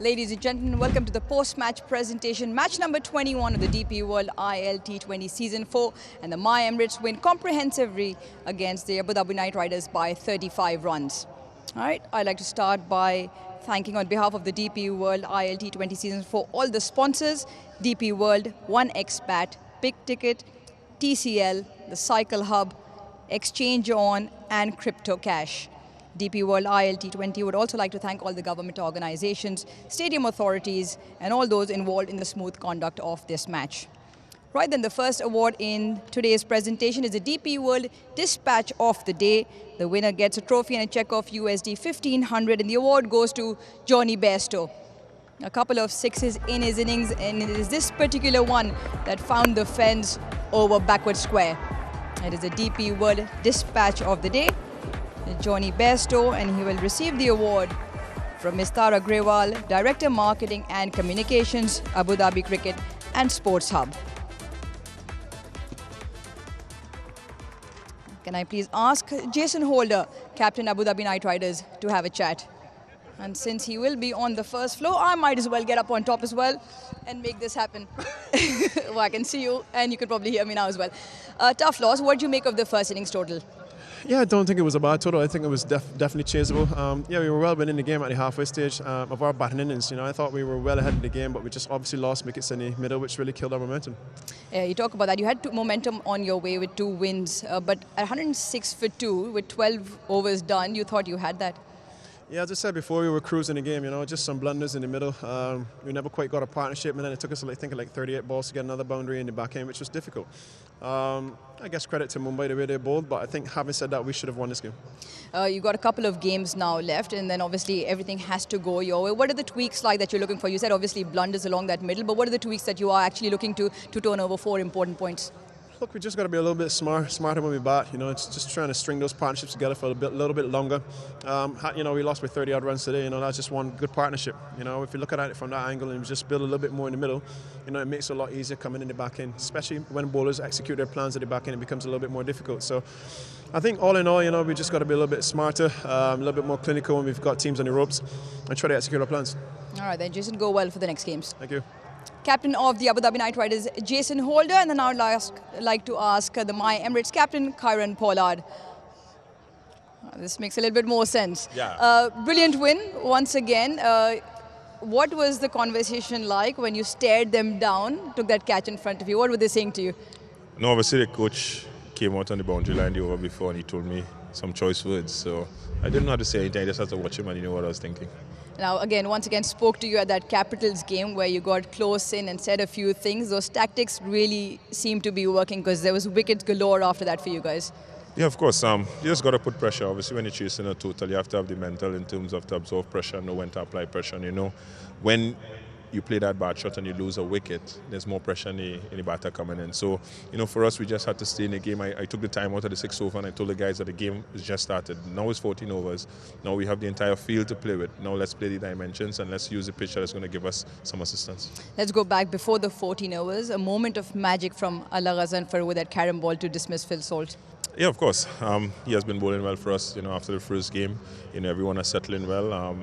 Ladies and gentlemen, welcome to the post-match presentation. Match number 21 of the DP World ILT20 Season 4, and the MIE Emirates win comprehensively against the Abu Dhabi Knight Riders by 35 runs. All right, I'd like to start by thanking on behalf of the DP World ILT20 Season 4 all the sponsors: DP World, 1xBat, Big Ticket, TCL, the Cycle Hub, Exchange On, and Crypto Cash. DP World ILT20 would also like to thank all the government organizations, stadium authorities, and all those involved in the smooth conduct of this match. Right then, the first award in today's presentation is the DP World Dispatch of the Day. The winner gets a trophy and a check of USD 1,500, and the award goes to Johnny Bairstow. A couple of sixes in his innings, and it is this particular one that found the fence over backward square. It is the DP World Dispatch of the Day. Johnny Bairstow, and he will receive the award from Ms. Tara Grewal, Director Marketing and Communications, Abu Dhabi Cricket and Sports Hub. Can I please ask Jason Holder, Captain Abu Dhabi Knight Riders, to have a chat? And since he will be on the first floor, I might as well get up on top as well and make this happen. Well, I can see you, and you can probably hear me now as well. Tough loss. What do you make of the first innings total? Yeah, I don't think it was a bad total. I think it was definitely chaseable. Yeah, we were well within the game at the halfway stage of our batting innings. You know, I thought we were well ahead of the game, but we just obviously lost wickets in the middle, which really killed our momentum. Yeah, you talk about that. You had momentum on your way with 2 wins, but at 106 for 2 with 12 overs done, you thought you had that? Yeah, as I said before, we were cruising the game, you know, just some blunders in the middle. We never quite got a partnership, and then it took us, I think, like 38 balls to get another boundary in the back end, which was difficult. I guess credit to Mumbai the way they bowled, but I think having said that, we should have won this game. You've got a couple of games now left, and then obviously everything has to go your way. What are the tweaks like that you're looking for? You said obviously blunders along that middle, but what are the tweaks that you are actually looking to turn over 4 important points? Look, we just got to be a little bit smarter when we bat. You know, it's just trying to string those partnerships together for a little bit longer. You know, we lost by 30 odd runs today. You know, that's just one good partnership. You know, if you look at it from that angle and just build a little bit more in the middle, you know, it makes it a lot easier coming in the back end, especially when bowlers execute their plans at the back end. It becomes a little bit more difficult. So, I think all in all, you know, we just got to be a little bit smarter, a little bit more clinical when we've got teams on the ropes, and try to execute our plans. All right, then, Jason, go well for the next games. Thank you. Captain of the Abu Dhabi Knight Riders, Jason Holder, and then I would like to ask the MIE Emirates captain, Kieran Pollard. This makes a little bit more sense. Yeah. Brilliant win once again. What was the conversation like when you stared them down, took that catch in front of you? What were they saying to you? No, obviously the coach came out on the boundary line the over before, and he told me some choice words. So I didn't know how to say anything. I just had to watch him, and he knew what I was thinking. Now, again, once again, spoke to you at that Capitals game where you got close in and said a few things. Those tactics really seem to be working because there was wickets galore after that for you guys. Yeah, of course. You just got to put pressure. Obviously, when you're chasing a total, you have to have the mental in terms of to absorb pressure, know when to apply pressure. And you know, when you play that bad shot and you lose a wicket, there's more pressure in the batter coming in. So, you know, for us, we just had to stay in the game. I took the time out of the 6th over and I told the guys that the game has just started. Now it's 14 overs. Now we have the entire field to play with. Now let's play the dimensions and let's use the pitch that's going to give us some assistance. Let's go back before the 14 overs. A moment of magic from Allah Ghazan for with that carom ball to dismiss Phil Salt. Yeah, of course. He has been bowling well for us, you know, after the first game. You know, everyone is settling well.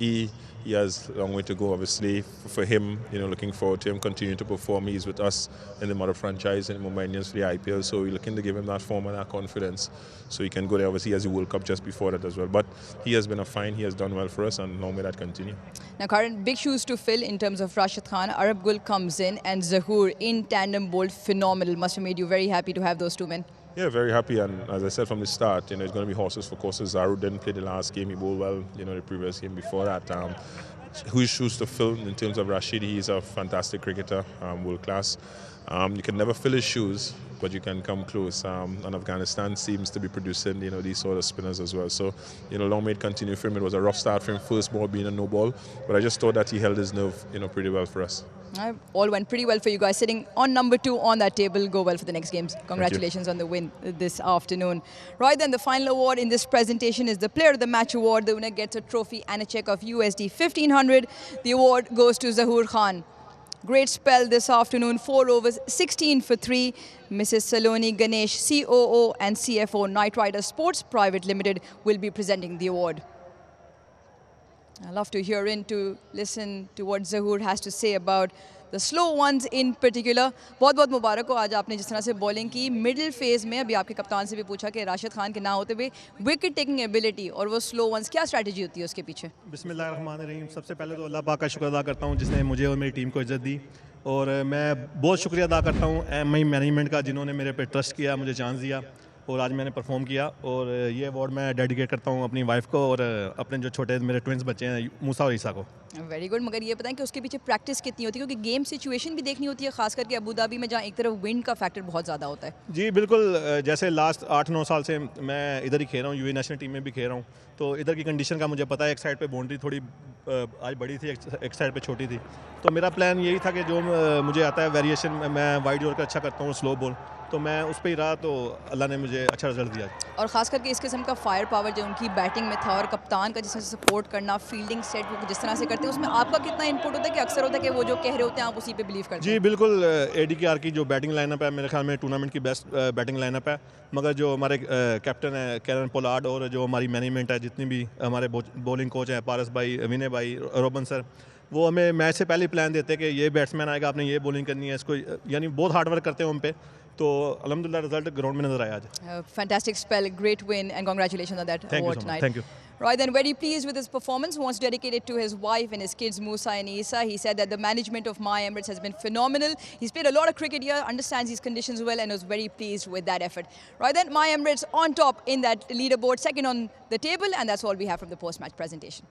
He has a long way to go, obviously. For him, you know, looking forward to him continuing to perform. He's with us in the mother franchise in Mumbai Indians for the IPL, so we're looking to give him that form and that confidence so he can go there. Obviously, he has the World Cup just before that as well. But he has been he has done well for us, and long may that continue. Now, Karan, big shoes to fill in terms of Rashid Khan. Arab Gul comes in, and Zahoor in tandem bowled phenomenal. Must have made you very happy to have those two men. Yeah, very happy, and as I said from the start, you know, it's going to be horses for courses. Zahoor didn't play the last game, he bowled well, you know, the previous game before that. Whose shoes to fill in terms of Rashid? He's a fantastic cricketer, world class. You can never fill his shoes, but you can come close. And Afghanistan seems to be producing, you know, these sort of spinners as well. So, you know, long may it continue for him. It was a rough start for him, first ball being a no ball, but I just thought that he held his nerve, you know, pretty well for us. All went pretty well for you guys. Sitting on number 2 on that table, go well for the next games. Congratulations on the win this afternoon. Right then, the final award in this presentation is the Player of the Match award. The winner gets a trophy and a check of USD 1,500. The award goes to Zahoor Khan. Great spell this afternoon, 4 overs, 16 for 3. Mrs. Saloni Ganesh, COO and CFO, Knight Riders Sports Private Limited, will be presenting the award. I love to hear in to listen to what Zahoor has to say about the slow ones in particular. बहुत बहुत मुबारक हो, आज आपने जिस तरह से bowling की middle phase में, अभी आपके कप्तान से भी पूछा कि राशिद खान के ना होते हुए विकेट टेकिंग एबिलिटी और वो स्लो वंस, क्या स्ट्रैटेजी होती है उसके पीछे? बिस्मिल्लाहिर्रहमानिर्रहीम। सबसे पहले तो अल्लाह पाक का शुक्र अदा करता हूँ जिसने मुझे और मेरी टीम को इज़्ज़त दी, और मैं बहुत शुक्रिया अदा करता हूँ MIE मैनेजमेंट का जिन्होंने मेरे पे ट्रस्ट किया, मुझे चांस दिया और आज मैंने परफॉर्म किया। और ये अवार्ड मैं डेडिकेट करता हूँ अपनी वाइफ को और अपने जो छोटे मेरे ट्विंस बच्चे हैं मूसा और ईसा को। Very good. मगर ये बताएं कि उसके पीछे प्रैक्टिस कितनी होती है, क्योंकि गेम सिचुएशन भी देखनी होती है, खास करके अबू धाबी में जहाँ एक तरफ विंड का फैक्टर बहुत ज़्यादा होता है। जी बिल्कुल, जैसे लास्ट 8-9 साल से मैं इधर ही खेल रहा हूँ, UAE नेशनल टीम में भी खेल रहा हूँ, तो इधर की कंडीशन का मुझे पता है। एक साइड पे बाउंड्री थोड़ी आज बड़ी थी, एक साइड पे छोटी थी, तो मेरा प्लान यही था कि जो मुझे आता है वेरिएशन, मैं वाइड ओवर का अच्छा करता हूँ, स्लो बॉल, तो मैं उस पर ही रहा, तो अल्लाह ने मुझे अच्छा रिजल्ट दिया। और ख़ास करके इस किस्म का फायर पावर जो उनकी बैटिंग में था और कप्तान का जिस तरह से सपोर्ट करना, फील्डिंग सेट वो जिस तरह से करते हैं, उसमें आपका कितना इनपुट होता है कि अक्सर होता है कि वो जो कह रहे होते हैं आप उसी पे बिलीव करते हैं? जी बिल्कुल, ADKR की जो बैटिंग लाइनअप है मेरे ख्याल में टूर्नामेंट की बेस्ट बैटिंग लाइनअप है, मगर जो हमारे कैप्टन है कैरन पोलार्ड और जो हमारी मैनेजमेंट है, जितनी भी हमारे बॉलिंग कोच हैं पारस भाई, विनय भाई, रोबन सर, वो हमें मैच से पहले ही प्लान देते हैं कि ये बैट्समैन आएगा, आपने ये बॉलिंग करनी है इसको, यानी बहुत हार्ड वर्क करते हैं हम पे, तो अल्हम्दुलिल्लाह रिजल्ट ग्राउंड में नजर आया आज। Fantastic spell, great win, and congratulations on that award tonight. Thank you. Right then, very pleased with his performance. Wants to dedicate it to his wife and his kids, Musa and Isa. He said that the management of MIE Emirates has been phenomenal. He's played a lot of cricket here, understands these conditions well, and was very pleased with that effort. Right then, MIE Emirates on top in that leaderboard, second on the table, and that's all we have from the post-match presentation.